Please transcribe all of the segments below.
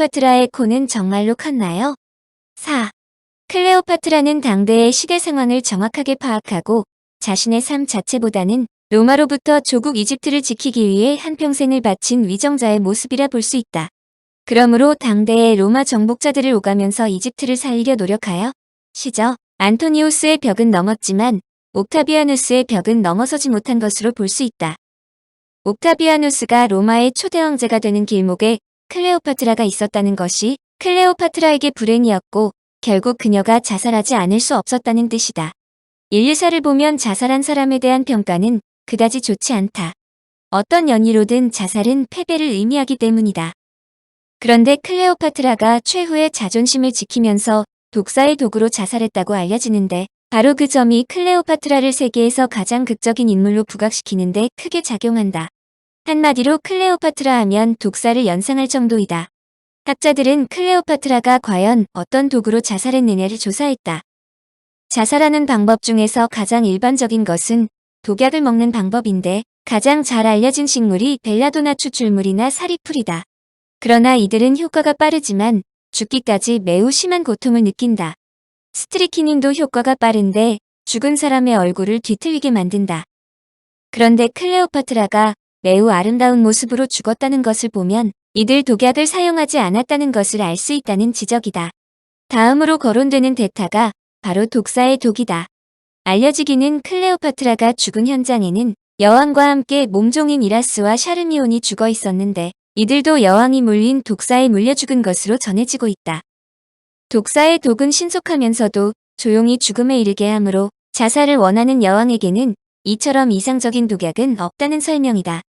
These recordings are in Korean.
클레오파트라의 코는 정말로 컸나요? 4. 클레오파트라는 당대의 시대 상황을 정확하게 파악하고 자신의 삶 자체보다는 로마로부터 조국 이집트를 지키기 위해 한평생을 바친 위정자의 모습이라 볼 수 있다. 그러므로 당대의 로마 정복자들을 오가면서 이집트를 살리려 노력하여 시저 안토니우스의 벽은 넘었지만 옥타비아누스의 벽은 넘어서지 못한 것으로 볼 수 있다. 옥타비아누스가 로마의 초대 황제가 되는 길목에 클레오파트라가 있었다는 것이 클레오파트라에게 불행이었고 결국 그녀가 자살하지 않을 수 없었다는 뜻이다. 인류사를 보면 자살한 사람에 대한 평가는 그다지 좋지 않다. 어떤 연유로든 자살은 패배를 의미하기 때문이다. 그런데 클레오파트라가 최후의 자존심을 지키면서 독사의 도구로 자살했다고 알려지는데 바로 그 점이 클레오파트라를 세계에서 가장 극적인 인물로 부각시키는데 크게 작용한다. 한마디로 클레오파트라 하면 독사를 연상할 정도이다. 학자들은 클레오파트라가 과연 어떤 도구로 자살했느냐를 조사했다. 자살하는 방법 중에서 가장 일반적인 것은 독약을 먹는 방법인데 가장 잘 알려진 식물이 벨라도나 추출물이나 사리풀이다. 그러나 이들은 효과가 빠르지만 죽기까지 매우 심한 고통을 느낀다. 스트리키닌도 효과가 빠른데 죽은 사람의 얼굴을 뒤틀리게 만든다. 그런데 클레오파트라가 매우 아름다운 모습으로 죽었다는 것을 보면 이들 독약을 사용하지 않았다는 것을 알 수 있다는 지적이다. 다음으로 거론되는 대타가 바로 독사의 독이다. 알려지기는 클레오파트라가 죽은 현장에는 여왕과 함께 몸종인 이라스와 샤르미온이 죽어 있었는데 이들도 여왕이 물린 독사에 물려 죽은 것으로 전해지고 있다. 독사의 독은 신속하면서도 조용히 죽음에 이르게 하므로 자살을 원하는 여왕에게는 이처럼 이상적인 독약은 없다는 설명이다.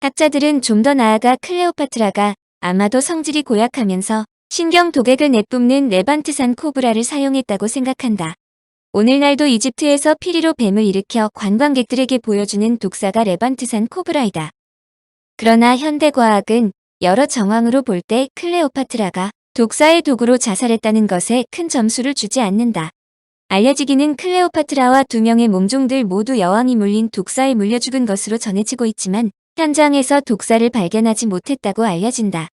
학자들은 좀 더 나아가 클레오파트라가 아마도 성질이 고약하면서 신경 독액을 내뿜는 레반트산 코브라를 사용했다고 생각한다. 오늘날도 이집트에서 피리로 뱀을 일으켜 관광객들에게 보여주는 독사가 레반트산 코브라이다. 그러나 현대과학은 여러 정황으로 볼 때 클레오파트라가 독사의 도구로 자살했다는 것에 큰 점수를 주지 않는다. 알려지기는 클레오파트라와 2명의 몸종들 모두 여왕이 물린 독사에 물려 죽은 것으로 전해지고 있지만 현장에서 독사를 발견하지 못했다고 알려진다.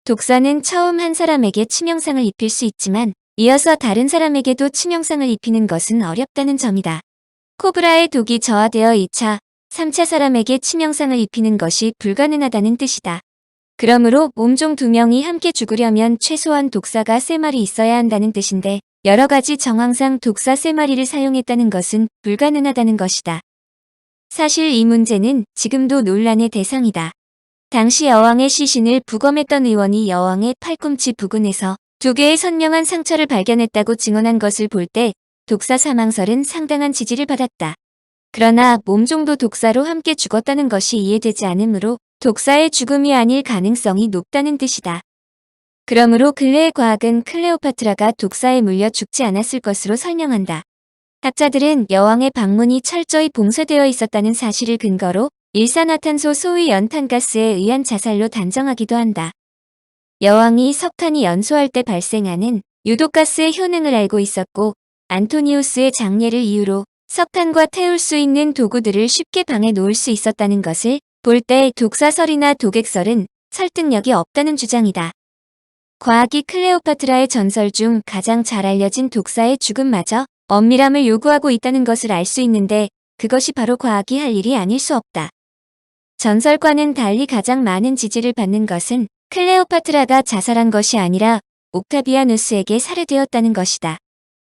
독사는 처음 한 사람에게 치명상을 입힐 수 있지만 이어서 다른 사람에게도 치명상을 입히는 것은 어렵다는 점이다. 코브라의 독이 저하되어 2차, 3차 사람에게 치명상을 입히는 것이 불가능하다는 뜻이다. 그러므로 몸종 2명이 함께 죽으려면 최소한 독사가 3마리 있어야 한다는 뜻인데 여러 가지 정황상 독사 3마리를 사용했다는 것은 불가능하다는 것이다. 사실 이 문제는 지금도 논란의 대상이다. 당시 여왕의 시신을 부검했던 의원이 여왕의 팔꿈치 부근에서 2개의 선명한 상처를 발견했다고 증언한 것을 볼 때 독사 사망설은 상당한 지지를 받았다. 그러나 몸종도 독사로 함께 죽었다는 것이 이해되지 않으므로 독사의 죽음이 아닐 가능성이 높다는 뜻이다. 그러므로 근래의 과학은 클레오파트라가 독사에 물려 죽지 않았을 것으로 설명한다. 학자들은 여왕의 방문이 철저히 봉쇄되어 있었다는 사실을 근거로 일산화탄소 소위 연탄가스에 의한 자살로 단정하기도 한다. 여왕이 석탄이 연소할 때 발생하는 유독가스의 효능을 알고 있었고 안토니우스의 장례를 이유로 석탄과 태울 수 있는 도구들을 쉽게 방에 놓을 수 있었다는 것을 볼 때 독사설이나 독액설은 설득력이 없다는 주장이다. 과학이 클레오파트라의 전설 중 가장 잘 알려진 독사의 죽음마저 엄밀함을 요구하고 있다는 것을 알 수 있는데 그것이 바로 과학이 할 일이 아닐 수 없다. 전설과는 달리 가장 많은 지지를 받는 것은 클레오파트라가 자살한 것이 아니라 옥타비아누스에게 살해되었다는 것이다.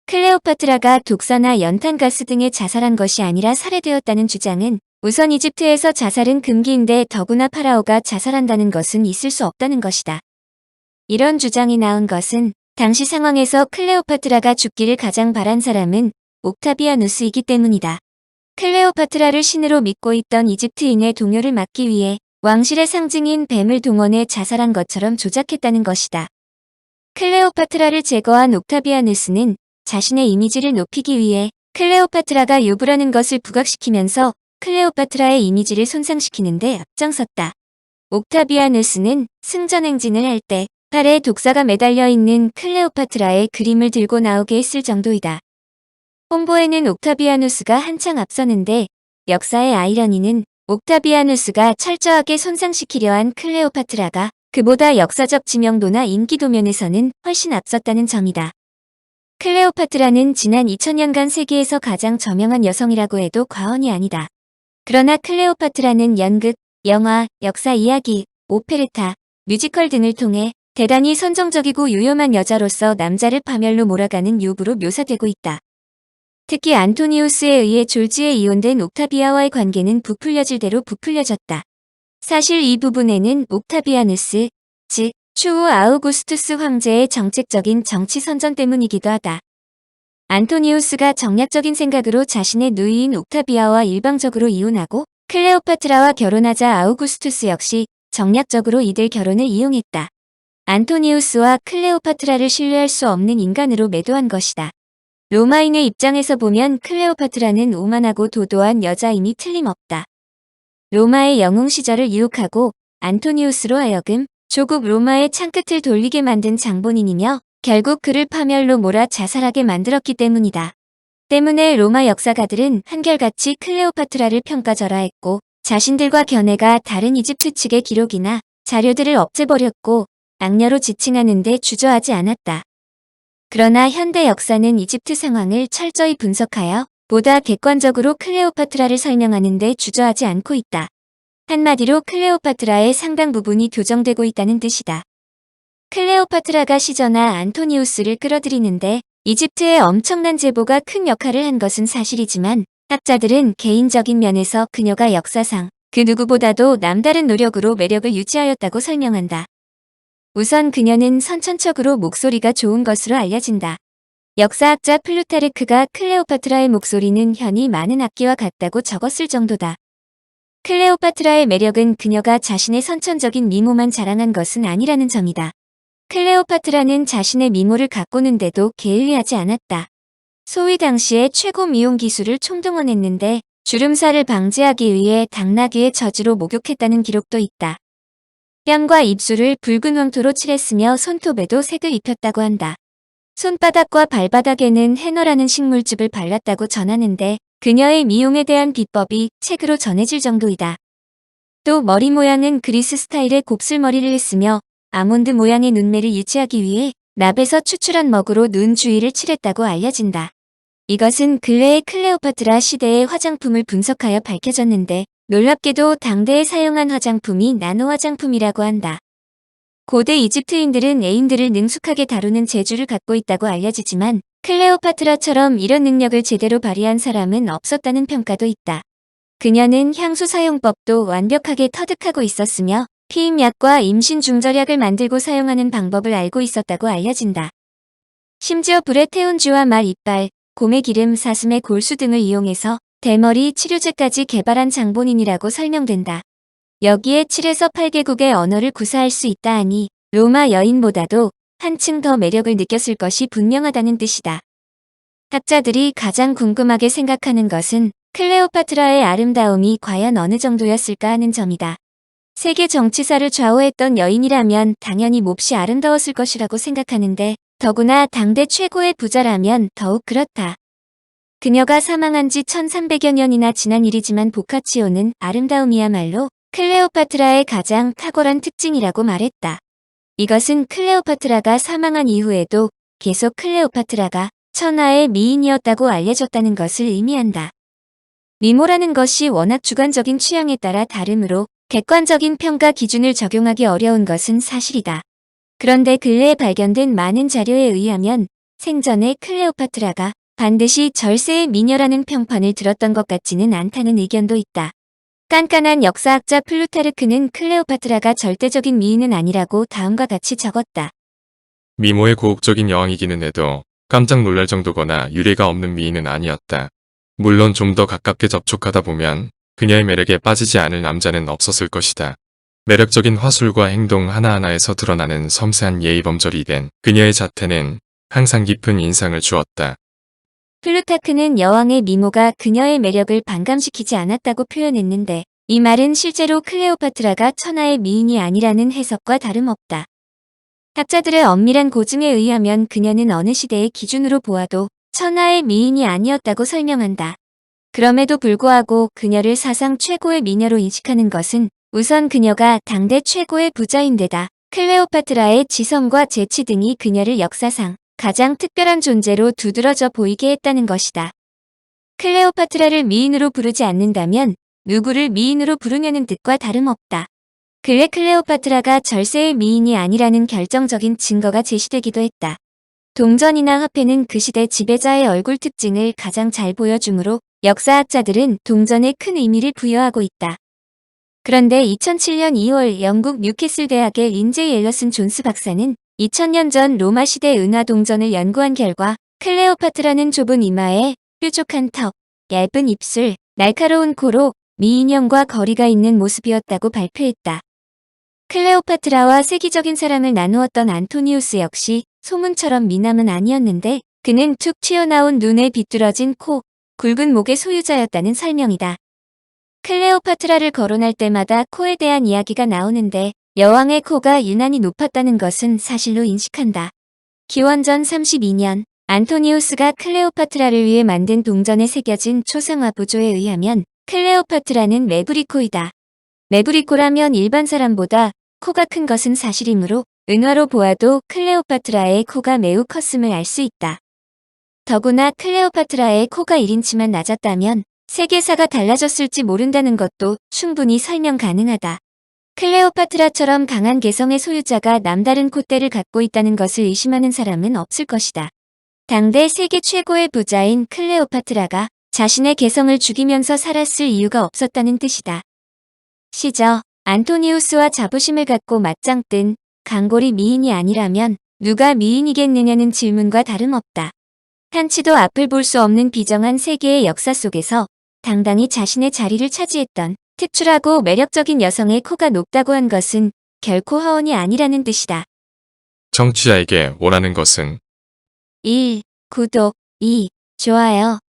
클레오파트라가 독사나 연탄가스 등에 자살한 것이 아니라 살해되었다는 주장은 우선 이집트에서 자살은 금기인데 더구나 파라오가 자살한다는 것은 있을 수 없다는 것이다. 이런 주장이 나온 것은 당시 상황에서 클레오파트라가 죽기를 가장 바란 사람은 옥타비아누스이기 때문이다. 클레오파트라를 신으로 믿고 있던 이집트인의 동요를 막기 위해 왕실의 상징인 뱀을 동원해 자살한 것처럼 조작했다는 것이다. 클레오파트라를 제거한 옥타비아누스는 자신의 이미지를 높이기 위해 클레오파트라가 유부라는 것을 부각시키면서 클레오파트라의 이미지를 손상시키는 데 앞장섰다. 옥타비아누스는 승전행진을 할 때 팔에 독사가 매달려 있는 클레오파트라의 그림을 들고 나오게 했을 정도이다. 홍보에는 옥타비아누스가 한창 앞서는데 역사의 아이러니는 옥타비아누스가 철저하게 손상시키려 한 클레오파트라가 그보다 역사적 지명도나 인기도 면에서는 훨씬 앞섰다는 점이다. 클레오파트라는 지난 2000년간 세계에서 가장 저명한 여성이라고 해도 과언이 아니다. 그러나 클레오파트라는 연극, 영화, 역사 이야기, 오페레타, 뮤지컬 등을 통해 대단히 선정적이고 유용한 여자로서 남자를 파멸로 몰아가는 유부로 묘사되고 있다. 특히 안토니우스에 의해 졸지에 이혼된 옥타비아와의 관계는 부풀려질 대로 부풀려졌다. 사실 이 부분에는 옥타비아누스, 즉 추후 아우구스투스 황제의 정책적인 정치 선전 때문이기도 하다. 안토니우스가 정략적인 생각으로 자신의 누이인 옥타비아와 일방적으로 이혼하고 클레오파트라와 결혼하자 아우구스투스 역시 정략적으로 이들 결혼을 이용했다. 안토니우스와 클레오파트라를 신뢰할 수 없는 인간으로 매도한 것이다. 로마인의 입장에서 보면 클레오파트라는 오만하고 도도한 여자임이 틀림없다. 로마의 영웅 시절을 유혹하고 안토니우스로 하여금 조국 로마의 창끝을 돌리게 만든 장본인이며 결국 그를 파멸로 몰아 자살하게 만들었기 때문이다. 때문에 로마 역사가들은 한결같이 클레오파트라를 평가절하했고 자신들과 견해가 다른 이집트 측의 기록이나 자료들을 없애버렸고 악녀로 지칭하는 데 주저하지 않았다. 그러나 현대 역사는 이집트 상황을 철저히 분석하여 보다 객관적으로 클레오파트라를 설명하는 데 주저하지 않고 있다. 한마디로 클레오파트라의 상당 부분이 교정되고 있다는 뜻이다. 클레오파트라가 시저나 안토니우스를 끌어들이는데 이집트의 엄청난 제보가 큰 역할을 한 것은 사실이지만 학자들은 개인적인 면에서 그녀가 역사상 그 누구보다도 남다른 노력으로 매력을 유지하였다고 설명한다. 우선 그녀는 선천적으로 목소리가 좋은 것으로 알려진다. 역사학자 플루타르크가 클레오파트라의 목소리는 현이 많은 악기와 같다고 적었을 정도다. 클레오파트라의 매력은 그녀가 자신의 선천적인 미모만 자랑한 것은 아니라는 점이다. 클레오파트라는 자신의 미모를 가꾸는데도 게을리하지 않았다. 소위 당시의 최고 미용 기술을 총동원했는데 주름살을 방지하기 위해 당나귀의 저주로 목욕했다는 기록도 있다. 뺨과 입술을 붉은 황토로 칠했으며 손톱에도 색을 입혔다고 한다. 손바닥과 발바닥에는 헤너라는 식물즙을 발랐다고 전하는데 그녀의 미용에 대한 비법이 책으로 전해질 정도이다. 또 머리 모양은 그리스 스타일의 곱슬머리를 했으며 아몬드 모양의 눈매를 유지하기 위해 납에서 추출한 먹으로 눈 주위를 칠했다고 알려진다. 이것은 근래의 클레오파트라 시대의 화장품을 분석하여 밝혀졌는데 놀랍게도 당대에 사용한 화장품이 나노 화장품이라고 한다. 고대 이집트인들은 애인들을 능숙하게 다루는 재주를 갖고 있다고 알려지지만 클레오파트라처럼 이런 능력을 제대로 발휘한 사람은 없었다는 평가도 있다. 그녀는 향수 사용법도 완벽하게 터득하고 있었으며 피임약과 임신 중절약을 만들고 사용하는 방법을 알고 있었다고 알려진다. 심지어 불에 태운 쥐와 말 이빨, 곰의 기름, 사슴의 골수 등을 이용해서 대머리 치료제까지 개발한 장본인이라고 설명된다. 여기에 7에서 8개국의 언어를 구사할 수 있다 하니 로마 여인보다도 한층 더 매력을 느꼈을 것이 분명하다는 뜻이다. 학자들이 가장 궁금하게 생각하는 것은 클레오파트라의 아름다움이 과연 어느 정도였을까 하는 점이다. 세계 정치사를 좌우했던 여인이라면 당연히 몹시 아름다웠을 것이라고 생각하는데 더구나 당대 최고의 부자라면 더욱 그렇다. 그녀가 사망한 지 1300여 년이나 지난 일이지만 보카치오는 아름다움이야말로 클레오파트라의 가장 탁월한 특징이라고 말했다. 이것은 클레오파트라가 사망한 이후에도 계속 클레오파트라가 천하의 미인이었다고 알려졌다는 것을 의미한다. 미모라는 것이 워낙 주관적인 취향에 따라 다르므로 객관적인 평가 기준을 적용하기 어려운 것은 사실이다. 그런데 근래에 발견된 많은 자료에 의하면 생전에 클레오파트라가 반드시 절세의 미녀라는 평판을 들었던 것 같지는 않다는 의견도 있다. 깐깐한 역사학자 플루타르크는 클레오파트라가 절대적인 미인은 아니라고 다음과 같이 적었다. 미모의 고혹적인 여왕이기는 해도 깜짝 놀랄 정도거나 유례가 없는 미인은 아니었다. 물론 좀 더 가깝게 접촉하다 보면 그녀의 매력에 빠지지 않을 남자는 없었을 것이다. 매력적인 화술과 행동 하나하나에서 드러나는 섬세한 예의범절이 된 그녀의 자태는 항상 깊은 인상을 주었다. 플루타크는 여왕의 미모가 그녀의 매력을 반감시키지 않았다고 표현했는데 이 말은 실제로 클레오파트라가 천하의 미인이 아니라는 해석과 다름없다. 학자들의 엄밀한 고증에 의하면 그녀는 어느 시대의 기준으로 보아도 천하의 미인이 아니었다고 설명한다. 그럼에도 불구하고 그녀를 사상 최고의 미녀로 인식하는 것은 우선 그녀가 당대 최고의 부자인데다 클레오파트라의 지성과 재치 등이 그녀를 역사상 가장 특별한 존재로 두드러져 보이게 했다는 것이다. 클레오파트라를 미인으로 부르지 않는다면 누구를 미인으로 부르냐는 뜻과 다름없다. 근래 클레오파트라가 절세의 미인이 아니라는 결정적인 증거가 제시되기도 했다. 동전이나 화폐는 그 시대 지배자의 얼굴 특징을 가장 잘 보여주므로 역사학자들은 동전에 큰 의미를 부여하고 있다. 그런데 2007년 2월 영국 뉴캐슬 대학의 린제이 앨러슨 존스 박사는 2000년 전 로마 시대 은화 동전을 연구한 결과 클레오파트라는 좁은 이마에 뾰족한 턱, 얇은 입술, 날카로운 코로 미인형과 거리가 있는 모습이었다고 발표했다. 클레오파트라와 세기적인 사랑을 나누었던 안토니우스 역시 소문처럼 미남은 아니었는데 그는 툭 튀어나온 눈에 비뚤어진 코, 굵은 목의 소유자였다는 설명이다. 클레오파트라를 거론할 때마다 코에 대한 이야기가 나오는데 여왕의 코가 유난히 높았다는 것은 사실로 인식한다. 기원전 32년 안토니우스가 클레오파트라를 위해 만든 동전에 새겨진 초상화 부조에 의하면 클레오파트라는 메브리코이다. 메브리코라면 일반 사람보다 코가 큰 것은 사실이므로 은화로 보아도 클레오파트라의 코가 매우 컸음을 알 수 있다. 더구나 클레오파트라의 코가 1인치만 낮았다면 세계사가 달라졌을지 모른다는 것도 충분히 설명 가능하다. 클레오파트라처럼 강한 개성의 소유자가 남다른 콧대를 갖고 있다는 것을 의심하는 사람은 없을 것이다. 당대 세계 최고의 부자인 클레오파트라가 자신의 개성을 죽이면서 살았을 이유가 없었다는 뜻이다. 시저 안토니우스와 자부심을 갖고 맞짱 뜬 강골이 미인이 아니라면 누가 미인이겠느냐는 질문과 다름없다. 한치도 앞을 볼 수 없는 비정한 세계의 역사 속에서 당당히 자신의 자리를 차지했던 특출하고 매력적인 여성의 코가 높다고 한 것은 결코 허언이 아니라는 뜻이다. 청취자에게 원하는 것은 1. 구독 2. 좋아요